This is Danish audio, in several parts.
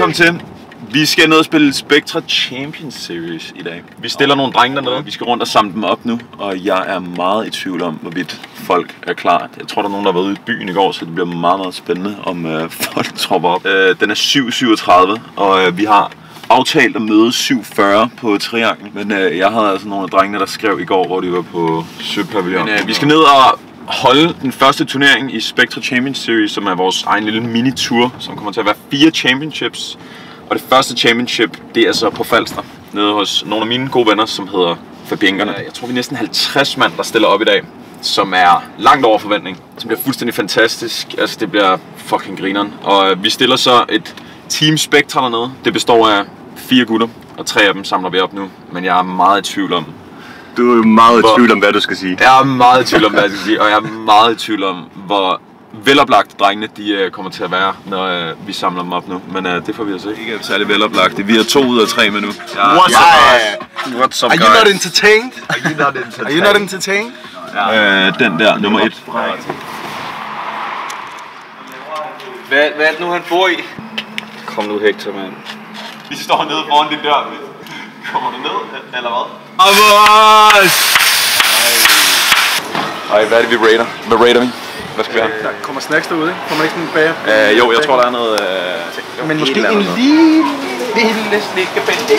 Velkommen til. Vi skal ned og spille Spectra Champions Series i dag. Vi stiller nogle drenge dernede. Vi skal rundt og samle dem op nu, og jeg er meget i tvivl om, hvorvidt folk er klar. Jeg tror, der er nogen, der har været ude i byen i går, så det bliver meget, meget spændende, om folk tropper op. Den er 7:37, og vi har aftalt at møde 7:40 på Triangel. Men jeg havde altså nogle af drengene, der skrev i går, hvor de var på Søpavillon. Men vi skal ned og holde den første turnering i Spectra Champions Series, som er vores egen lille mini-tour, som kommer til at være 4 championships. Og det første championship, det er så på Falster, nede hos nogle af mine gode venner, som hedder Fabiengerne. Jeg tror, vi er næsten 50 mand, der stiller op i dag, som er langt over forventning. Det bliver fuldstændig fantastisk. Altså, det bliver fucking grineren. Og vi stiller så et Team Spectra dernede. Det består af 4 gutter, og 3 af dem samler vi op nu. Men jeg er meget i tvivl om... Du er meget i tvivl om, hvad du skal sige. Jeg er meget i tvivl om, hvad jeg skal sige, og jeg er meget i tvivl om, hvor veloplagte drengene de kommer til at være, når vi samler dem op nu. Men det får vi at se. Ikke særlig veloplagte. Vi er 2 ud af 3 med nu. What's up, guys? What's up, Are you not entertained? Are you not entertained? Den der, nummer 1. Hvad er det nu, han bor i? Kom nu, Hector, mand. Vi står nede foran din dør. Kommer du ned, eller hvad? Vamos! Ej, hvad er det, vi rater? Hvad rater vi? Hvad skal vi have? Der kommer snacks derude, ikke? Kommer ikke sådan en bager? Jo, jeg tror, der er noget... Men måske en lille slikkepande.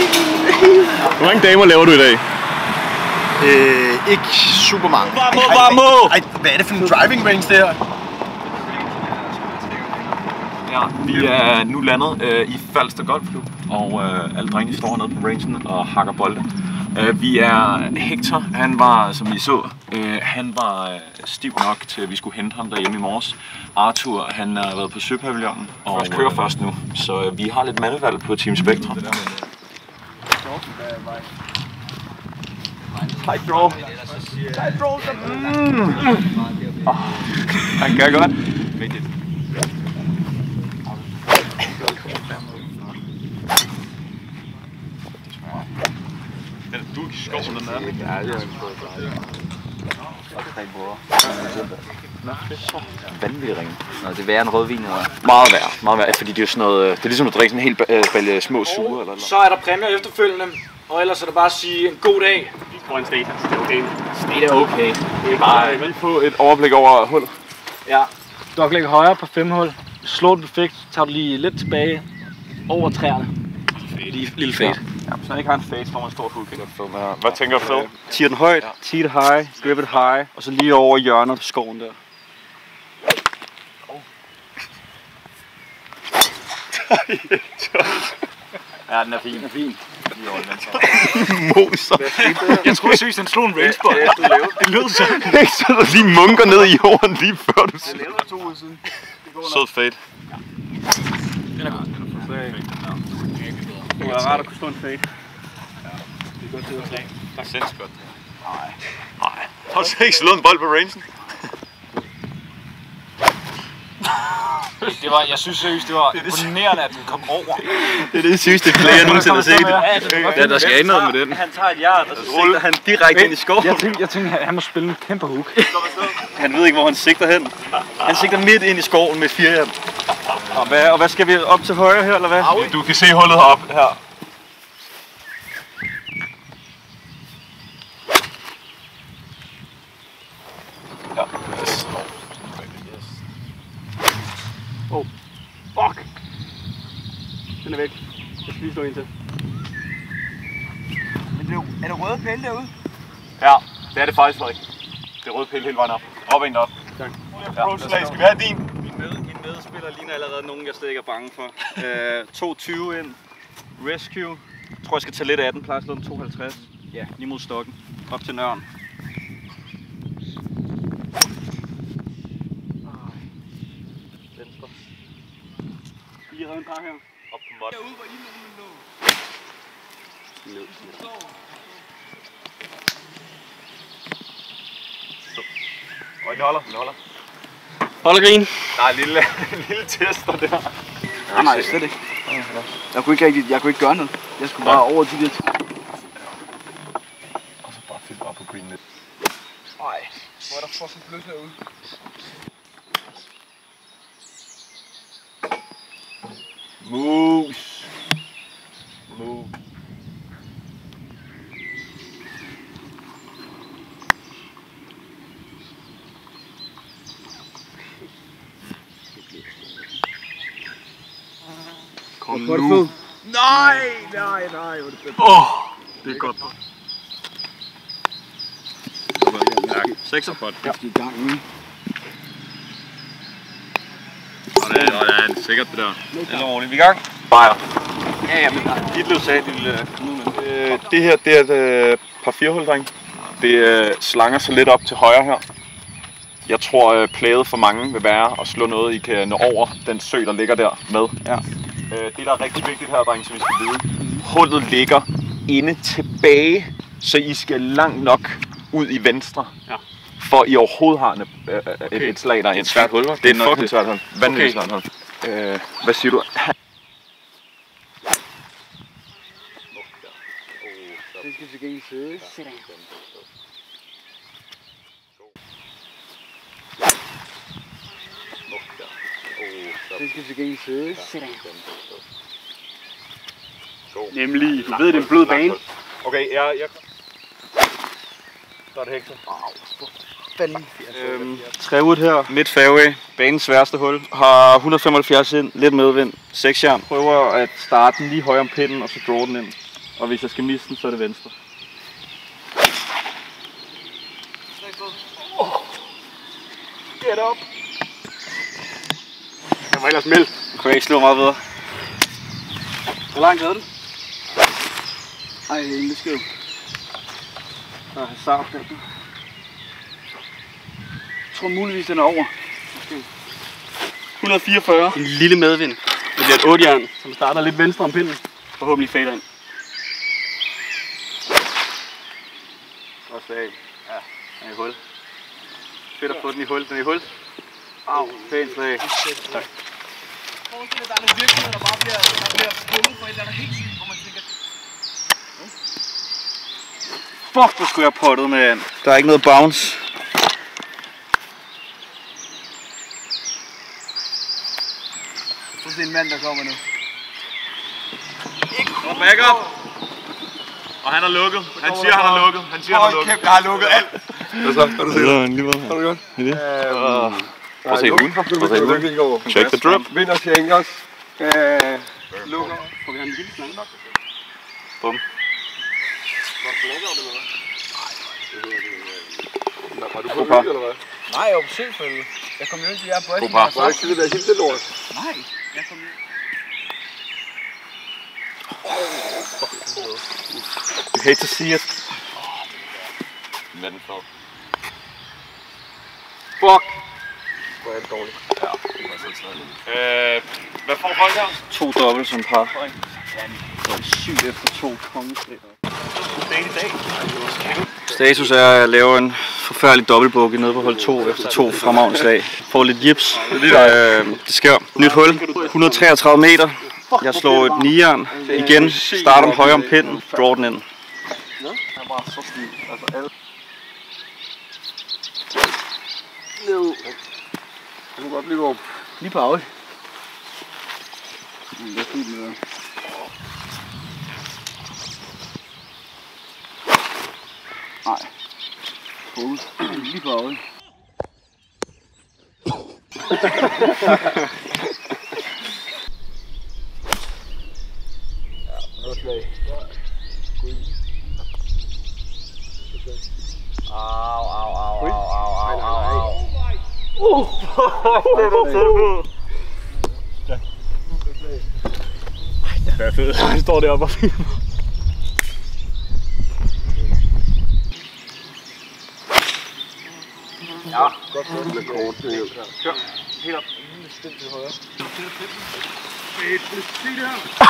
Hvor mange damer laver du i dag? Ikke super mange. Vamos! Ej, hvad er det for en driving range, det her? Ja, vi er nu landet i Falster Golfklub, og alle drengene står hernede på rangen og hakker bolde. Vi er Hector, han var, som I så, han var stiv nok til, at vi skulle hente ham derhjemme i morges. Arthur, han har været på Søpavillonen og kører først nu, så vi har lidt mandevalg på Team Spectra. Hej, bro. Hej, bro. Han gør godt. Vigtigt. Du er i skoven, den er. Ja, det er en så vanvittig ringe. Nå, det er værre en rødvin, eller? Meget værre, fordi det er jo sådan noget, det er ligesom at drikke sådan en hel balje små suger eller Så er der præmier efterfølgende, og ellers er det bare at sige en god dag. For en state, det er okay. Det er okay. Det er bare lige få et overblik over hullet. Ja. Dogleg højre på 5-hul. Slår den perfekt, tager du lige lidt tilbage over træerne. Lille fade. Ja, så han ikke har en fade, får man en stor hook. Hvad tænker du, Phil? Tier den højt, tee it high, grip it high, og så lige over hjørnet på skoven der. Ja, den er fin. Den er fin. Moser. Jeg troede seriøst, den slog en rangespot. Det lød så. Ikke så der lige munker ned i jorden lige før du siger. Det lavede 2 uger siden. Sød fade. Den er god. Det var rart at kunne slå en fade. Det er godt til at træne. Der er sindssygt godt. Nej. Har du så ikke slået en bold på rangen? Jeg synes seriøst, det var imponerende, at den kom over. Det er det sygeste play, jeg nogensinde har set. Ja, der skal ikke noget med den. Han tager et hjert, og så sigter han Direkte ind i skoven. Jeg tænkte, at han må spille en kæmpe hook. Han ved ikke, hvor han sigter hen. Han sigter midt ind i skoven med 4 hjem. Og hvad skal vi op til højre her, eller hvad? Du kan se hullet heroppe her. Ja. Oh, fuck! Den er væk. Jeg skal lige slå en til. Er der røde pæle derude? Ja, det er det faktisk, Frederik. Det er røde pille hele vejen op. Op og ind op. Tak. Pro-slag, skal vi have din? Min medspiller ligner allerede nogen, jeg slet ikke er bange for. 220 ind. Rescue. Jeg tror, jeg skal tage lidt af den. Plejer at slå den 52. Ja, lige mod stokken. Op til nøren. Venstre. Lige redde en par her. Op på måtten. Derude, hvor I lå. Ned. Den holder. Hold og grin. Der er en lille tester der. Nej, slet ikke. Jeg kunne ikke gøre noget. Jeg skulle bare over de der. Og så bare fylde op på green net. Nej, hvor er der fucking blødt herude. Mus. nu. Nej, hvor er det fedt. Det er godt. Sekser. Jeg skal i gang nu. Sådan, sikkert det der. Det er roligt. Vi er i gang. Bajer. Ja, men Ditlev sagde, at de ville komme ud med. Det her, det er et par 4-hul, dreng. Det slanger sig lidt op til højre her. Jeg tror, plaget for mange vil være at slå noget, I kan nå over den sø, der ligger der med. Ja. Det, der er rigtig vigtigt her, dreng, som I skal vide. Hullet ligger inde tilbage, så I skal langt nok ud i venstre. Ja. For I overhovedet har et slag derinde. Et svært hul, hva'? Det er et fucking svært hul. Vanvittigt svært hul. Hvad siger du? Det skal til gengæld søge. Det skal til gengæld søge. Nemlig, du ved, det er en blød bane. Okay, jeg... Så er det hekser. Trewood her, midt fairway, banens sværeste hul. Har 175 ind, lidt medvind, 6 jern. Prøver at starte den lige højere om pinden, og så draw den ind. Og hvis jeg skal miste den, så er det venstre. Get up. Jeg var ellers meldt. Kunne jeg ikke slå meget bedre. Hvor langt er den? Ej, det er en besked. Der er hasard der. Jeg tror muligvis, den er over. 144. En lille medvind. Det bliver et 8-jern, som starter lidt venstre om pinden. Forhåbentlig fader ind. Og slag. Ja, den er i hul. Fedt at få den i hul. Den er i hul. Au, pænt slag. Tak. Forestil dig, der er nogle virksomheder, der bare bliver fundet for et eller andet helt sygt, hvor man tænker... Fuck, hvor skulle jeg have pottet med. Der er ikke noget bounce. Så er det en mand, der kommer nu. Og back up! Og han er lukket. Han siger, han er lukket. Han siger, han er lukket. Kæft, jeg har lukket alt. Hvad så? Hvad du siger? Har du godt? Prøv at se hunden. Prøv at se hunden. Check the drip. Vinder til Engels. Lukker. Får vi have en lille slange nok? Bum. Var du på by, eller hvad? Nej, jeg var på selvfølgelig. Jeg kom jo ind til jer boys. God par. Var det ikke det der helt det lort? Nej, jeg kom ind. You hate to see it. Med den flad. Fuck. Hvor er det dårligt. Ja, det var så hvad får folk her? 2 dobbelt som par. 7 efter 2 kongeslag. Status er at lave en forfærdelig dobbeltbogey nede på hold 2 efter 2 fremragende slag. Får lidt jips. Det sker. Nyt hul. 133 meter. Jeg slår et 9-jern. Igen. Starter om højre om pinden. Draw den ind. Det kunne godt blive god. Lige på af. Det er fint med det. Nej. Cool. Lige på af. Det er fedt. Han står deroppe og filmer. Ja. Godt så. Det er kort. Kør. Helt op.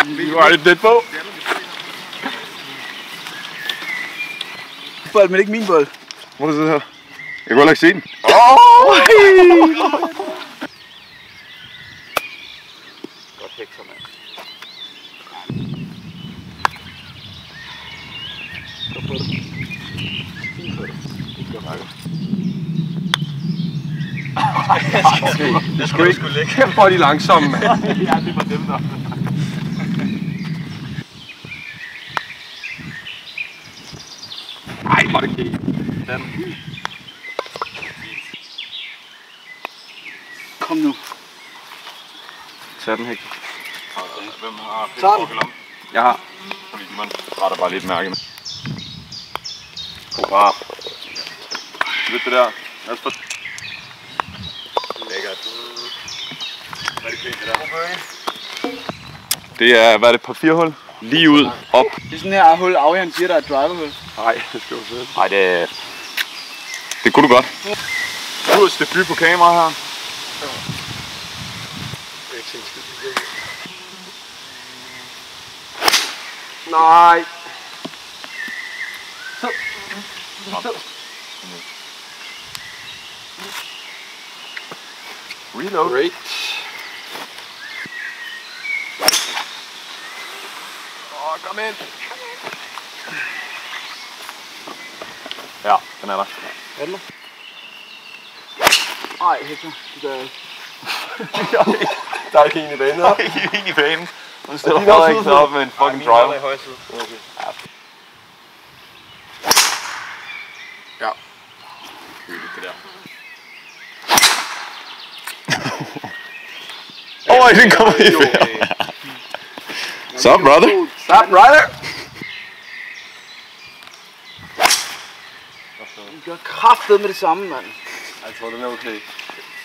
Nu er det lidt på. Bold, men ikke min bold. Hvor er det her? Jeg kunne heller ikke se den. Godt hekser, mand. Det er sgu ikke. Kæft, hvor er de langsomme, mand. Ja, det var dem der. Ej, hvor er det kæft. Kom nu. Tag den, hekser. Hvem har Sådan. Jeg har. Fordi man retter bare lidt mærke med. Hurra. Lidt det der. Lækkert. Hvad er det pænt det der? Det er, hvad er det, par 4 hul? Lige ud, op. Det er sådan her hul, Afjan siger, der er et driverhul. Nej, det skal jo fedt. Nej, det kunne du godt. Kurs debut på kamera her. Nej. Reload. Great. Kom ind. Ja, den er der. Er den der? Ej, Hector, det gør jeg ikke. Der er ikke en i banen her. En i banen. Nu stiller Frederik sig op med en fucking driver. Ja. Det der. Den kommer i færd. Sup, brother? Stop, brother. Du gør kraftet med det samme, mand. Jeg tror, den er okay.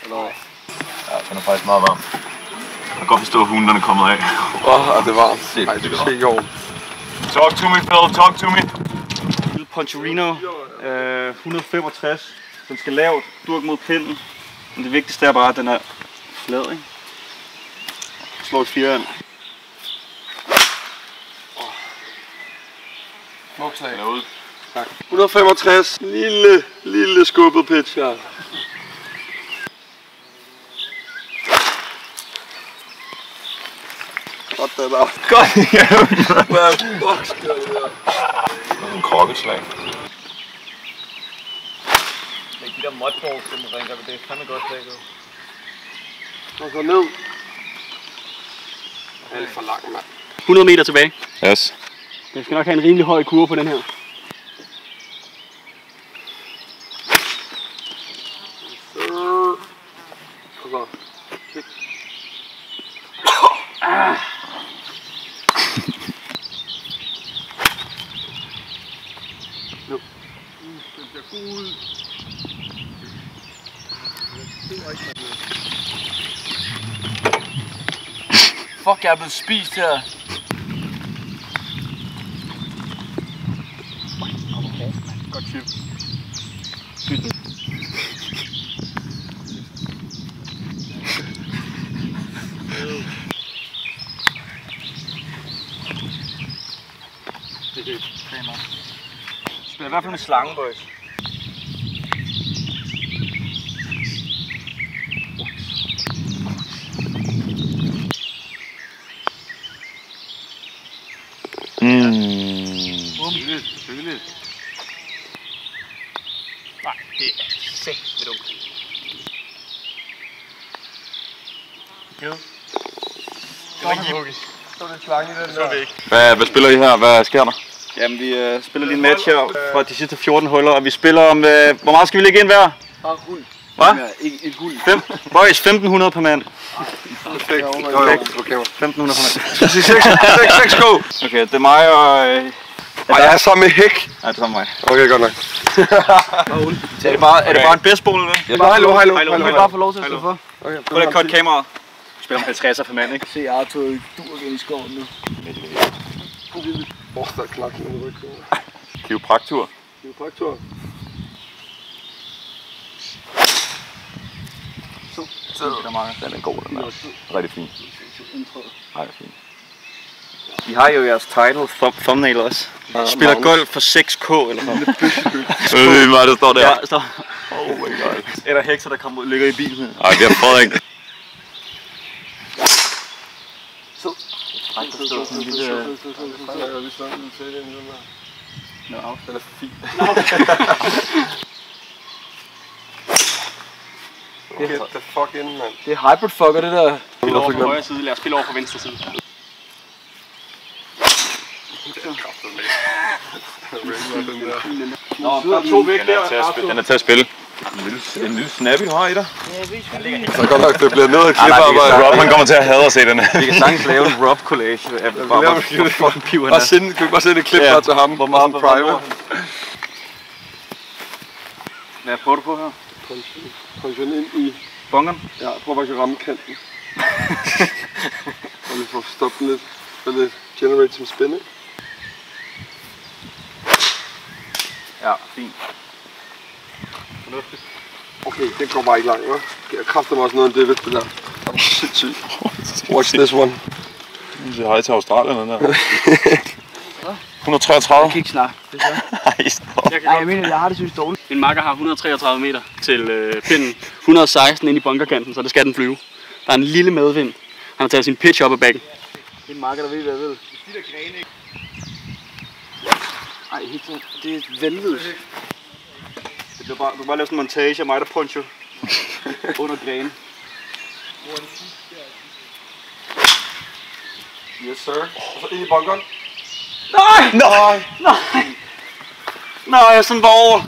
Eller? Ja, den er faktisk meget varm. Jeg kan godt forstå, at hunden er kommet af. Det var varmt. Nej, det skal ikke over. Talk to me, Phil. Talk to me. Lille Poncherino, 165. Den skal lavt, durk mod pinden. Men det vigtigste er bare, at den er flad, ikke? Slå et 4'eren. Smukslag. Den er ude. Tak. 165. Lille skubbet pitch her. Godt det der. Godt. Hvad fuck skal det der? En krokkeslag. Med de der modballs, som ringer, det er fandme godt slækket. Og gå ned. Det er for langt, mand. 100 meter tilbage. Yes. Jeg skal nok have en rimelig høj kurve på den her. Så. Kig. Nu. Den bliver god. Fuck, jeg er blevet spist her. Godt chip. Spiller i hvert fald med slange, boys. Selvfølgelig. Nej, det er sæt dumt. Jo. Det var ikke logisk. Så er det slange i den der. Hvad spiller I her? Hvad sker der? Jamen, vi spiller lige en match her fra de sidste 14 huller, og vi spiller om... hvor meget skal vi lægge ind hver? Bare guld. Hvad? Ikke et guld. Boys, 1500 per mand. Perfekt. Okay. 1500 per mand. 6 go. Okay, det er mig og... Og jeg er sammen med Hæk. Nej, det er mig. Okay, godt nok. Er det bare en bedstbowl, eller hvad? Ja, hallo. Kan vi bare få lov til at stå for? Okay, Prøv lige at cut kameraet. Vi spiller om 50'er per mand, ikke? Se, Arthur dur igen i skoven nu. der er knap i min ryg. Kiropraktur. Kiropraktur. Den er god, den er. Rigtig fin. Nej, det er fint. I har jo jeres title thumbnail også. Spiller golf for 6K eller sådan noget. Hvad der står der? Ja, står. Oh my god. Er der hekser, der kommer ud og ligger i bilen? Nej, det er Frederik. Den er fin. Get the fuck in, mand. Det er hybrid fucker, det der. Spil over på højre side, lad os spille over på venstre side. Den der. Nå, der er to væk der. Den er til at spille. En lille snap, du har i dig. Så godt nok, det bliver noget af klipperarbejde. Rob, han kommer til at hade at se den her. Vi kan sagtens lave en Rob collage af hvor fucking piv han er. Kan vi bare sende et klip bare til ham? Hvor meget private. Hvad prøver du på her? Pension ind i Bunkeren? Ja, prøv bare at ramme kanten. Og vi får stoppet lidt. Så lidt generate some spinning. Ja, fint. Fornuftigt. Okay, den går bare ikke langt, hva'? Jeg kræfter mig også noget af det, ved det der. Det er sindssygt. Watch this one. Nu siger hej til Australien, den der. 133. Jeg kan ikke snakke. Nej, stop. Nej, jeg mener, jeg har det synes dårligt. Min makker har 133 meter til pinden. 116 ind i bunkerkanten, så det skal den flyve. Der er en lille medvind. Han har taget sin pitch op ad bakken. Det er en makker, der ved, hvad jeg ved. Ej, det er vanvittigt. Du kan bare lave sådan en montage af mig, der puncher under grenen. Yes, sir. Og så ind i bunkeren. Nej! Nej! Nej! Nej, jeg er sådan bare over.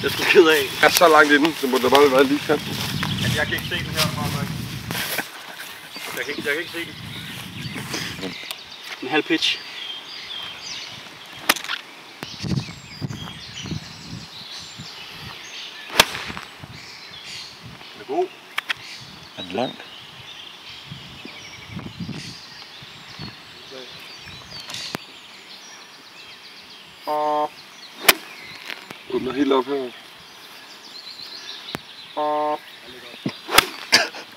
Jeg er sgu ked af. Jeg er så langt inden, så må der bare være lige kanten. Jeg kan ikke se den her fra mig. Jeg kan ikke se den. En halv pitch. Den er god. Er den langt? Åbner helt op her.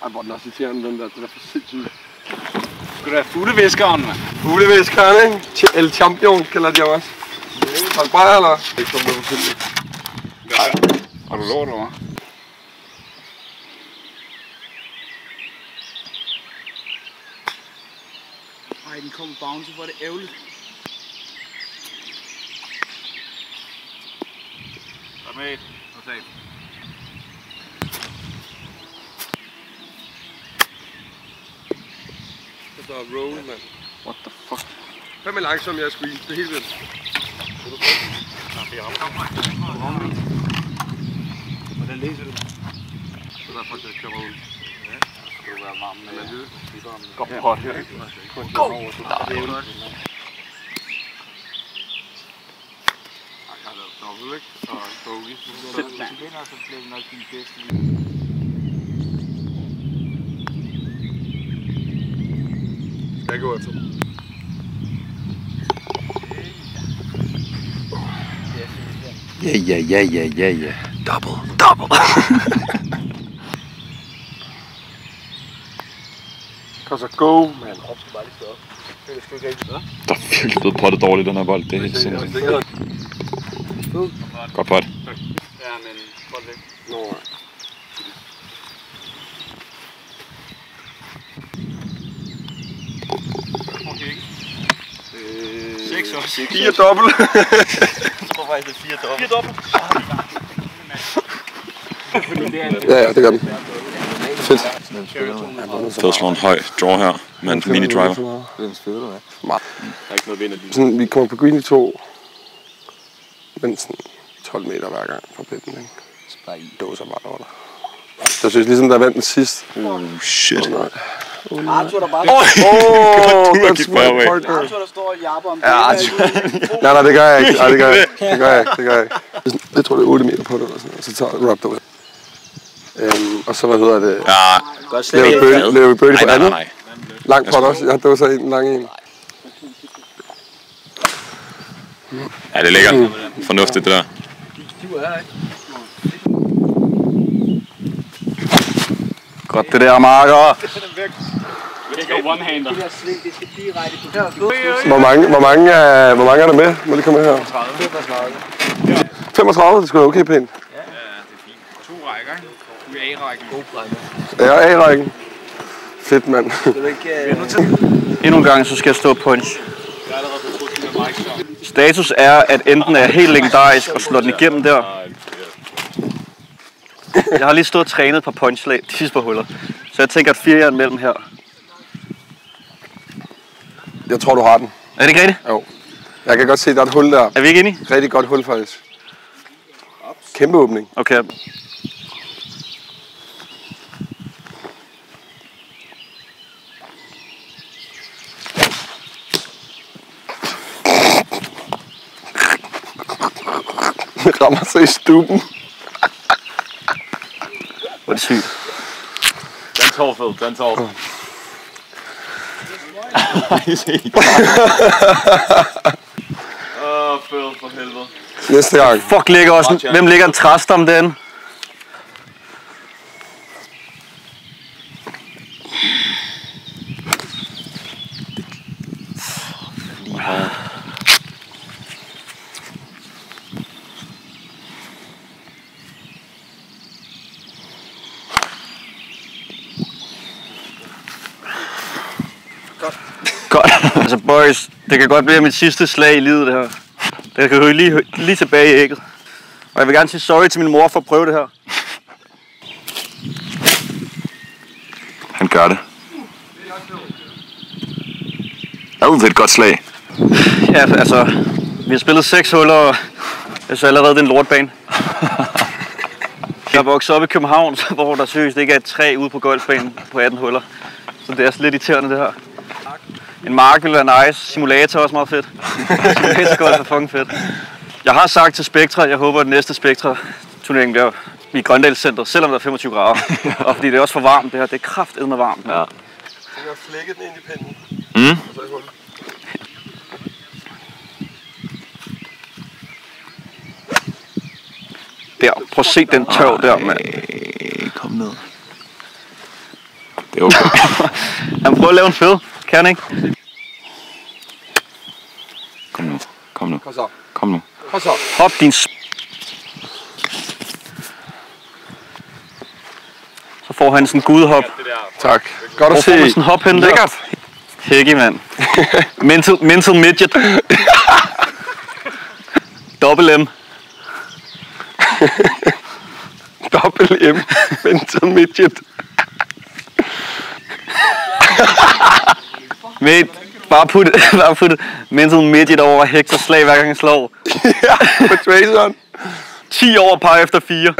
Ej, hvor den også irriterende, den der. Det er for sindssygt. Skal du have fugleviskeren, mand? Fugleviskeren, ikke? El Champion kalder de også. Har du bare, eller? Ikke som noget for Har du lort over? Ej, den kommer bounce, hvor er det ærgerligt. Kom med. Der er roll, mand. What the fuck? Hvem er langsom, jeg er squeeze? Det er helt vildt. Hvordan læser du? Så der er faktisk, jeg kører ud. Det vil være varm med Godt hot her. Go! Dobbelt, ikke? Og bogey. Jeg går efter. Ja. Double. Cause I go, man. Der er virkelig blevet pottet dårligt, den her bold. Det er helt sindssygt. Godt pot. Ja, men godt væk. Nå, Seks år. 4 dobbelt. Jeg tror faktisk, det er 4 dobbelt. 4 dobbelt. Ja, det gør den. Fedt. Fed at slå en høj draw her med en mini-driver. Det er fedt, der er ikke noget vind af sådan, vi kommer på green i 2. Men sådan 12 meter hver gang fra pinden, ikke? Så bare i. Dåser bare over der. Jeg synes ligesom, der vandt den sidst. Shit. Arthur, der bare... That's my partner. Arthur, der står og japper om det. Ja, Arthur. Nej, det gør jeg ikke. Nej, det gør jeg ikke. Jeg tror, det er 8 meter på det, eller sådan, og så tager Rob derud. Og så, hvad hedder det? Ja. Laver vi birdie på andet? Nej. Lang pot også. Ja, det var så en lang en. Ja, det er lækkert. Fornuftigt, det der. Godt det der, marker. Det er one-hander. Det skal direkte på her. Hvor mange er der med? Må de komme med her? 35, det skulle være okay pænt. Ja, det er fint. 2 rækker, ikke? Du er A-rækken. Ja, A-rækken. Fedt, mand. Endnu en gang, så skal jeg stå punch. Status er, at enten er helt legendarisk og slår den igennem der. Jeg har lige stået og trænet på punchslag de sidste par huller. Så jeg tænker, at 4 mellem her. Jeg tror, du har den. Er det ikke rigtigt? Jo. Jeg kan godt se, at der er et hul der. Er vi ikke enige? Rigtig godt hul faktisk. Kæmpe åbning. Okay. Rammer sig i stuben. Hvor er det sygt. Den tår, Phil. Den tår. Phil, for helvede. Næste gang. Fuck, ligger også hvem ligger en træst om den? Godt. Altså boys, det kan godt blive mit sidste slag i livet det her. Det kan ryge lige tilbage i ægget. Og jeg vil gerne sige sorry til min mor for at prøve det her. Han gør det. Det er et godt slag. Ja, altså, vi har spillet 6 huller, og jeg synes allerede, det er en lortbane. Jeg er vokset op i København, hvor der seriøst ikke er et træ ude på golfbanen på 18 huller. Så det er lidt irriterende det her. En mark ville være nice. Simulator er også meget fedt. Simulator er fucking fedt. Jeg har sagt til Spectra, at jeg håber, at den næste Spectra-turnering bliver i Grøndalscenteret, selvom der er 25 grader. Og fordi det er også for varmt det her. Det er kraftedme varmt. Ja. Jeg har flækket den ind i pinden. Og så i hullet. Der, prøv at se den tørv der, mand. Kom ned. Det er okay. Han prøver at lave en fed. Kan han ikke? Kom nu. Kom nu. Kom så. Kom nu. Kom så. Hop din Så får han sådan en gudehop. Tak. Godt at Hvor får man se. sådan en hop hen der? Lækkert. Hække, mand. Mental midget. Double M. Double M. Mental midget. Mate, bare put mental midget over Hectors slag, hver gang han slår. Ja, på traceren. 10 over par efter 4.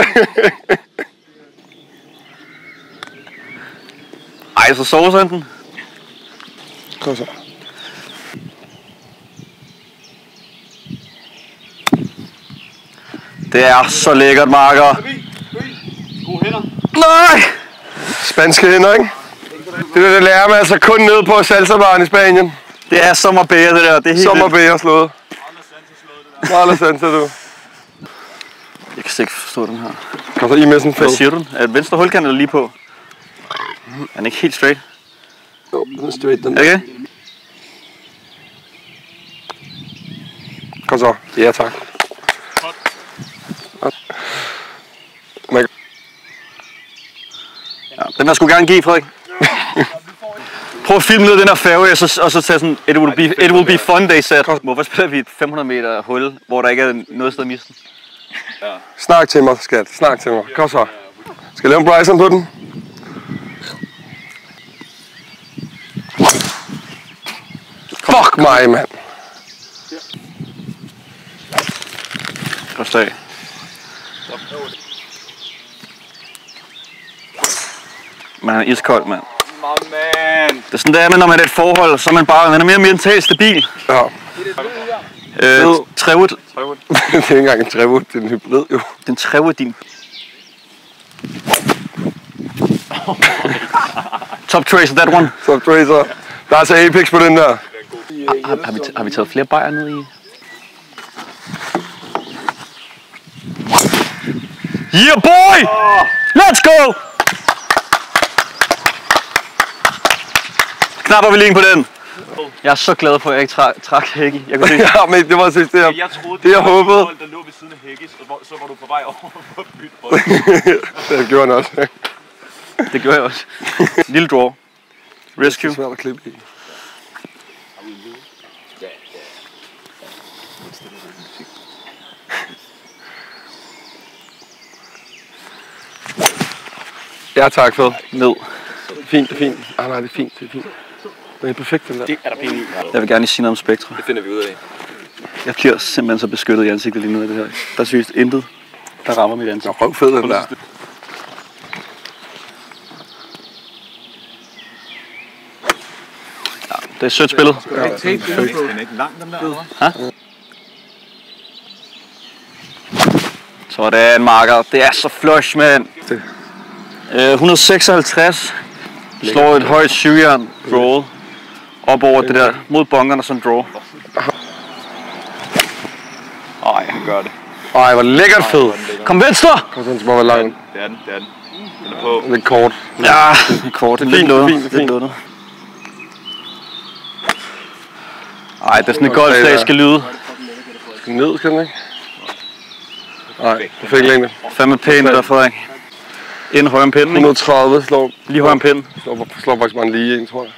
Ej, så sovs han den. Kom så. Det er så lækkert, marker. Gode hænder. Nej! Spanske hænder, ikke? Det lærer man altså kun ned på salsa-baren i Spanien. Det er så Marbella, det der. Det er helt Sommerbæger slået. Meget sandt, du. Jeg kan ikke forstå den her. Kom så i med sådan en Hvad fed. siger du? Er venstre hulkant eller lige på? Er den ikke helt straight? Jo, den er straight, den. Okay? Kom så. Ja, tak. Ja, den vil jeg sgu gerne give, Frederik. Prøv at filme ned den her færge, og så tage sådan, it will be fun, they said. Hvorfor spiller vi et 500 meter hul, hvor der ikke er noget sted at miste den? Ja. Snak til mig, skat. Snak til mig. Kom så. Skal jeg lave en Bryson på den? Fuck mig, mand. Godt af. Men han er iskold, mand. Det er sådan, det er, når man er et forhold, så er man er mere mentalt stabil. Ja. Træwood. Det er ikke engang en træwood, det er en hybrid, jo. Den Træwood din. Top tracer, that one. Top tracer. Der er altså Apex på den der. Har vi taget flere bajer ned i? Yeah, boy! Let's go! Knapper vi lige på den. Jeg er så glad for, at jeg ikke trak Hækki. Jeg kunne se. Ja, men det var sidst det, Jeg troede, det jeg håbede. der lå ved siden af Hækkis, og så var du på vej over på byt. Det gjorde han også. Det gjorde jeg også. Lille draw. Rescue. Det er svært at klippe i. Ja, tak, Fed. Ned. Fint, det er fint. Ah, nej, det er fint, det er fint. Det er perfekt, den der. Det er der penge i. Jeg vil gerne lige sige noget om Spectra. Det finder vi ud af. Jeg bliver simpelthen så beskyttet i ansigtet lige nu af det her. Der er seriøst intet, der rammer mit ansigt. Prøv fed den der. Ja, det er sødt spillet. Den er ikke lang, den der, eller? Sådan, marker. Det er så flush, mand. 156. Slår et højt 7-jern. Draw. Op over det der. Mod bunkeren og sådan draw. Ej, han gør det. Ej, hvor lækkert fed. Kom venstre! Kom sådan, hvor lang. Det er den. Den er på. Lidt kort. Ja, kort. Det er lidt lundet. Fint. Ej, det er sådan et golfslag skal lyde. Skal ned, skal den ikke? Nej, det fik længde. Fandme pænt der, Frederik. Ind højre om pinden, ikke? 130 slår. Lige højre om pinden. Slår faktisk bare en lige en, tror jeg.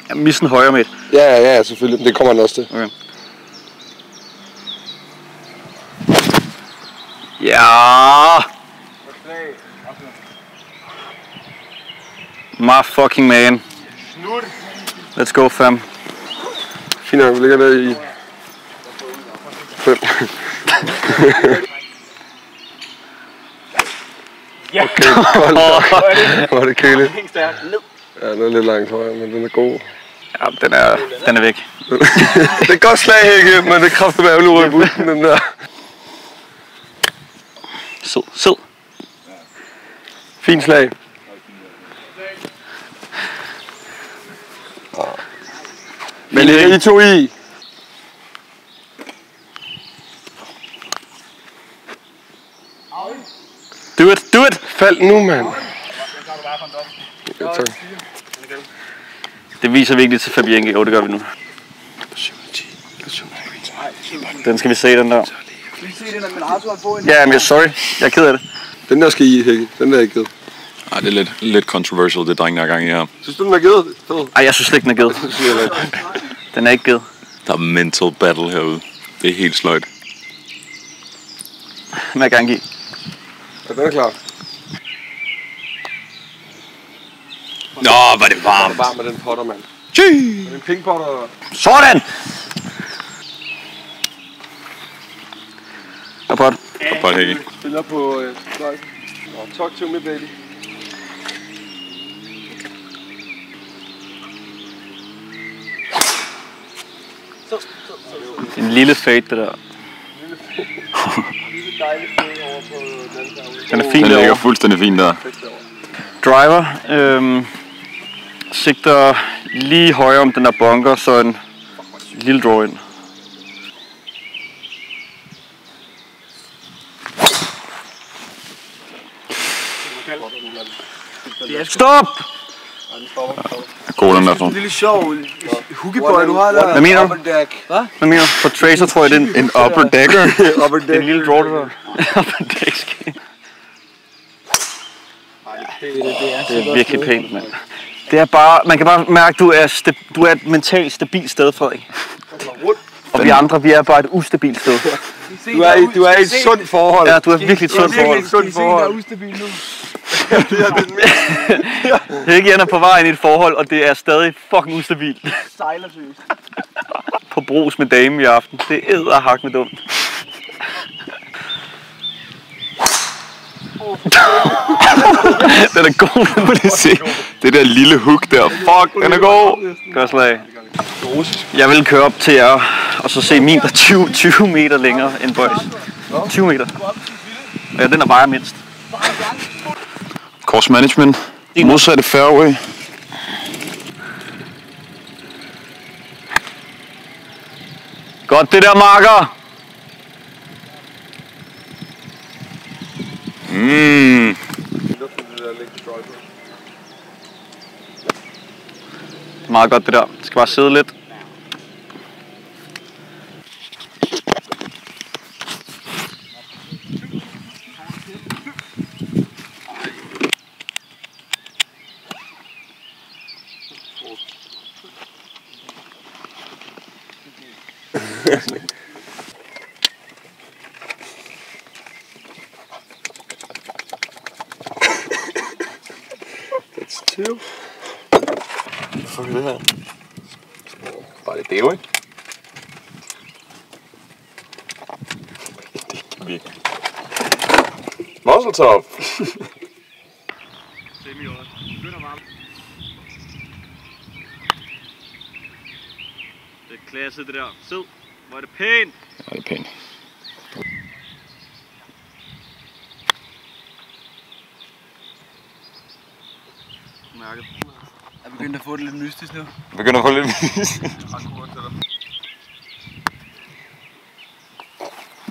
Ja, missen højre med et. Ja, selvfølgelig. Det kommer den også til. Okay. Ja. My fucking man. Let's go, fam. Fint nok, vi ligger der i 5. Okay, hold da. Hvor er det køligt. Ja, den er lidt langt, tror jeg, men den er god. Ja, den er væk. Det er godt slag her igen, men det kræfter med ærgerlig rød bussen, den der. Sid. Fint slag. Men I to i. Do it! Fald nu, mand. Ja, tak. Det viser vi ikke lige til Fabienke. Jo, det gør vi nu. Den skal vi se, den der. Ja, men sorry. Jeg er ked af det. Den der skal I, Hække. Den der er ikke givet. Ej, det er lidt controversial, det drenge der er gang i her. Synes du, den er givet? Ej, jeg synes slet ikke, den er givet. Den er ikke givet. Der er mental battle herude. Det er helt sløjt. Må jeg gerne give. Ja, den er klar. Nå, var det varmt. Det er varmt med den potter, mand. Det er en pink potter. Sådan! Og pot. Bare Hække. Spiller på fløjten. Talk to me, baby. En lille fade, det der. Den er fin Den ligger derovre. fuldstændig fint der. Driver. Sigter lige højere om den der bunker, så en lille draw ind. Stop! God den der, så. En lille sjov hookebøj, du har der. Hvad mener du? Hvad? Hvad mener du? For Tracer tror jeg, det er en upper decker. det er en lille draw, det der. Upper deck. Det er virkelig pænt, mand. Det er bare, man kan bare mærke, du er et mentalt stabilt sted, Frederik. Og vi andre, vi er bare et ustabilt sted. Du er i et sundt forhold. Ja, du er virkelig et sundt forhold. Der er ustabil nu. Hække er på vej ind i et forhold, og det er stadig fucking ustabilt. Sejler seriøst. På brus med dame i aften. Det er edderhak med dumt. Den er god, må det se. Det der lille hook der. Fuck, den er god. Gør slag. Jeg vil køre op til jer, og så se min der 20 meter længere end boys. 20 meter. Ja, den er bare mindst. Course management. Modsatte fairway. Godt det der, marker. Meget godt det der. Det skal bare sidde lidt. It's two. Fuck er det her? Bare det deo, ikke? Virkelig. Muscle top. Det er klasse det der. Sid. Hvor er det pænt. Ja, det er pænt. Mærket. Jeg begynder at få det lidt mystisk nu. Jeg begynder at få lidt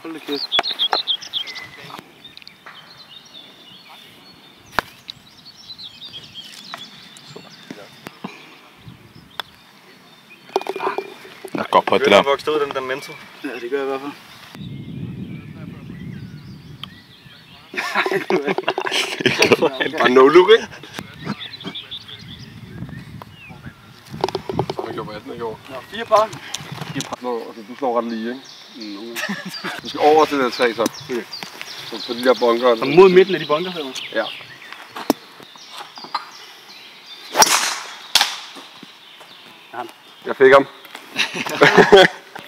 Hold da kæft. Jeg er godt på det der. Jeg vokset ud den der mental. Ja, det gør jeg i hvert fald. Bare no look, ikke? Så har vi gjort på 18 i går. Nå, 4 par. Du slår ret lige, ikke? Du skal over til den 3 så. Så på de der bunker. Så mod midten af de bunker, hedder man. Ja. Jeg fik ham.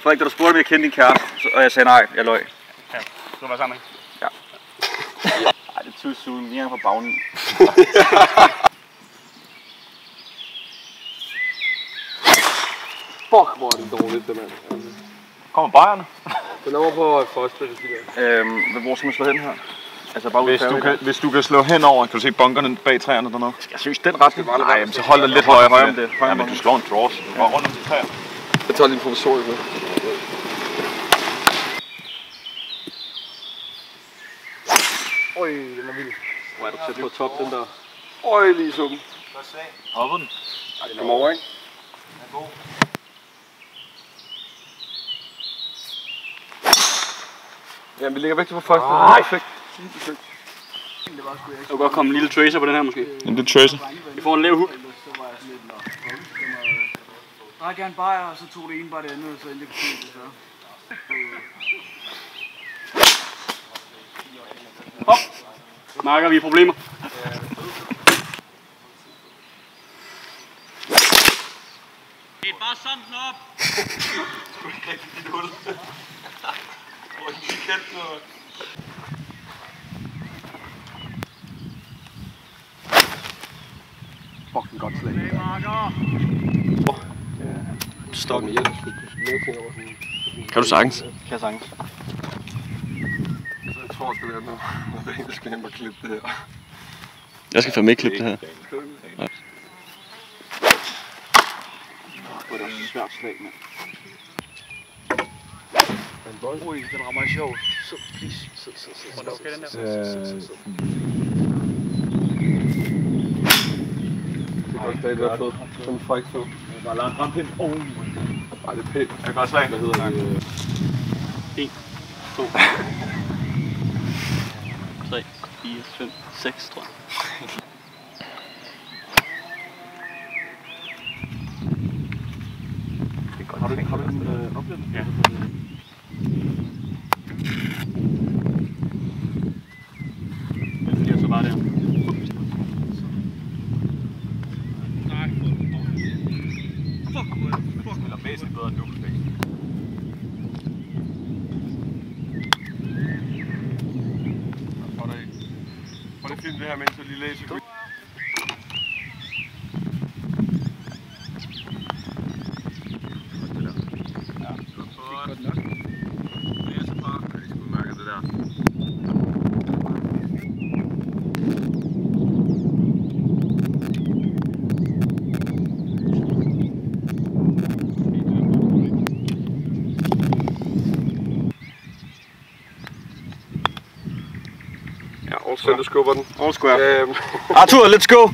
Frederik, da du spurgte, om jeg kendte din kæreste, og jeg sagde nej, jeg løg. Ja, du var sammen, ikke? Ja. Ej, det er too soon. Vi er på bagnen. Fuck, hvor er det dårligt, det mand. Kommer bajerne? Den er over på første, de der. Hvor skal man slå hen her? Altså bare ud Hvis du kan slå henover, kan du se bunkerne bag træerne dernede? Jeg synes, den retning. Nej, så hold dig lidt højere om det. Ja, men du slår en draws. Du går rundt om de træer. Jeg tager lige en provisorisk med. Øj, den er vild. Hvor er du tæt på top, den der? Øj, lige suppen. Hopper den? Ej, det kommer over, ikke? Ja, vi ligger væk til på første. Perfekt. Der kunne godt komme en lille tracer på den her måske. En lille tracer. Vi får en lav hook. Der er gerne bajer, og så tog det ene bare det andet, og så endte det på det så. Hop! Marker, vi har problemer. Det er bare sådan den op! Fucking godt slag. Hey, Marker! Stop med hjælp. Kan du sagtens? Kan jeg sagtens. Jeg tror, det skal være noget. Jeg skal hjem og klippe det her. Jeg skal fandme ikke klippe det her. Det er så svært slag, mand. Ui, den rammer i sjov. Så, please. Så. Okay, den der. Det kan også stadig være fedt. Sådan en fræk fed. Bare lad en rampind. Ej, det er pænt. Jeg kan godt slag. Hvad hedder det? 1, 2, 3, 4, 5, 6, tror jeg. Har du en oplevelse? Ja. Det bliver så bare der. Fuck, eller væsentligt bedre end nu. Prøv lige at filme det her, mens jeg lige læser. Ja, all square. Du skubber den. All square. Arthur, let's go!